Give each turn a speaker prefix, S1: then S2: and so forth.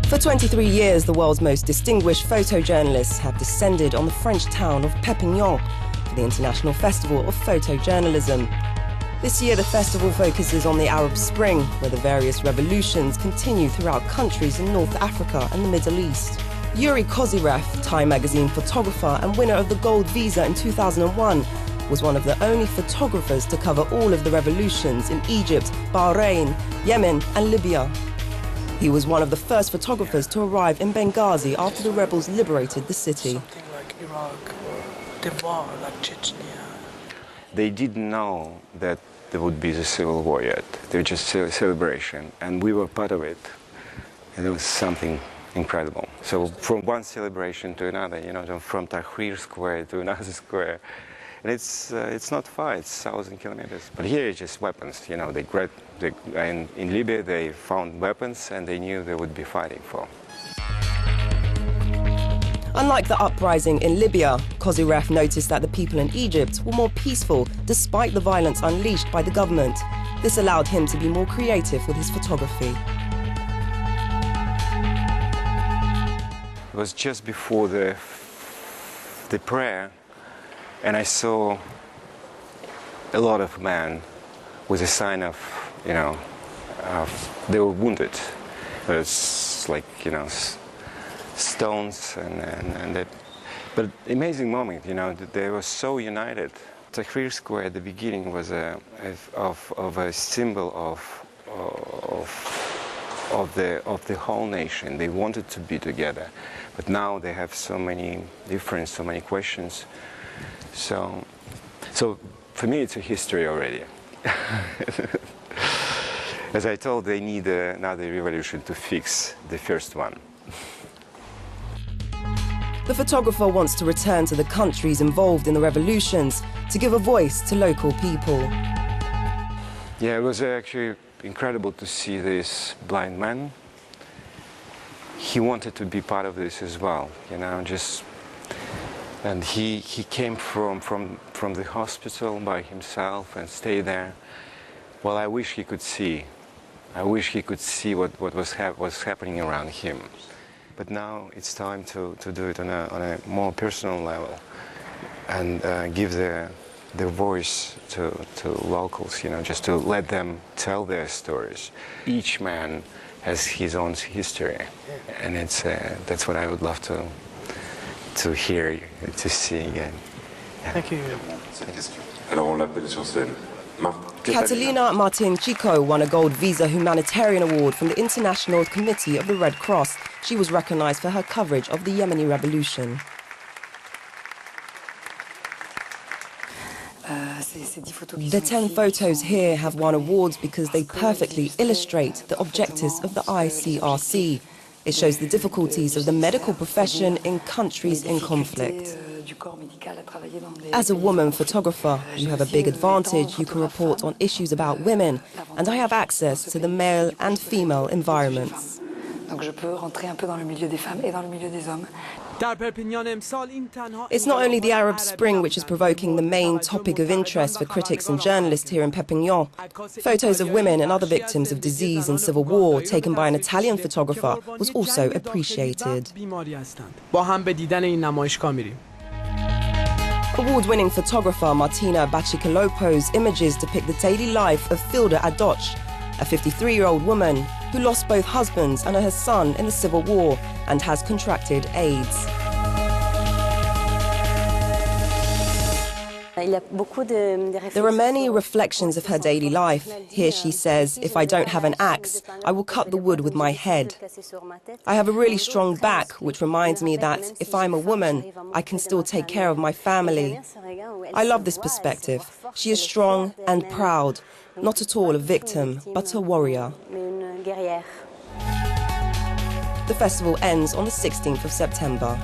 S1: For 23 years, the world's most distinguished photojournalists have descended on the French town of Perpignan for the International Festival of Photojournalism. This year, the festival focuses on the Arab Spring, where the various revolutions continue throughout countries in North Africa and the Middle East. Yuri Kozyrev, Time magazine photographer and winner of the Gold Visa in 2001, was one of the only photographers to cover all of the revolutions in Egypt, Bahrain, Yemen and Libya. He was one of the first photographers to arrive in Benghazi after the rebels liberated the city.
S2: Something like Iraq or the war, like Chechnya.
S3: They didn't know that there would be the civil war yet. They were just a celebration, and we were part of it. And it was something incredible. So from one celebration to another, from Tahrir Square to another square, and it's not far, it's 1,000 kilometers. But here it's just weapons, and in Libya they found weapons and they knew they would be fighting for.
S1: Unlike the uprising in Libya, Kozyrev noticed that the people in Egypt were more peaceful despite the violence unleashed by the government. This allowed him to be more creative with his photography.
S3: It was just before the prayer, and I saw a lot of men with a sign of, they were wounded. It's like, stones but amazing moment, they were so united. Tahrir Square at the beginning was a symbol of the whole nation. They wanted to be together, but now they have so many questions. So for me, it's a history already. As I told, they need another revolution to fix the first one.
S1: The photographer wants to return to the countries involved in the revolutions to give a voice to local people.
S3: Yeah, it was actually incredible to see this blind man. He wanted to be part of this as well, and he came from the hospital by himself and stayed there. Well, I wish he could see. I wish he could see what was happening around him. But now it's time to do it on a more personal level and give their voice to locals, just to let them tell their stories. Each man has his own history, and that's what I would love to hear, to see again. Yeah.
S2: Thank you.
S4: Alors on l'appelle sur scène.
S1: Catalina Martin Chico won a Gold Visa Humanitarian Award from the International Committee of the Red Cross. She was recognized for her coverage of the Yemeni revolution. The 10 photos here have won awards because they perfectly illustrate the objectives of the ICRC. It shows the difficulties of the medical profession in countries in conflict. As a woman photographer, you have a big advantage. You can report on issues about women, and I have access to the male and female environments. It's not only the Arab Spring which is provoking the main topic of interest for critics and journalists here in Perpignan. Photos of women and other victims of disease and civil war taken by an Italian photographer was also appreciated. Award-winning photographer Martina Bacicolopo's images depict the daily life of Filda Adoch, a 53-year-old woman who lost both husbands and her son in the civil war and has contracted AIDS. There are many reflections of her daily life. Here she says, "If I don't have an axe, I will cut the wood with my head. I have a really strong back, which reminds me that if I'm a woman, I can still take care of my family." I love this perspective. She is strong and proud, not at all a victim, but a warrior. The festival ends on the 16th of September.